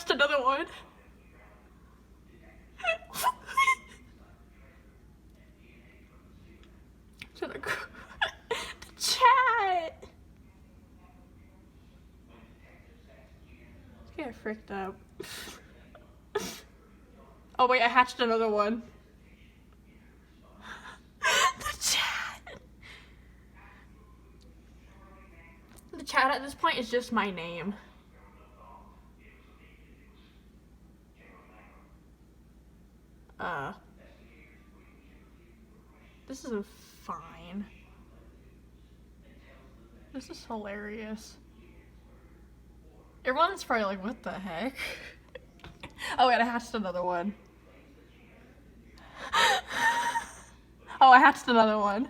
hatched another one. The chat. Let's get freaked up. Oh wait, I hatched another one. The chat. The chat at this point is just my name. This is fine. This is hilarious. Everyone's probably like, what the heck? Oh wait, I hatched another one. Oh, I hatched another one.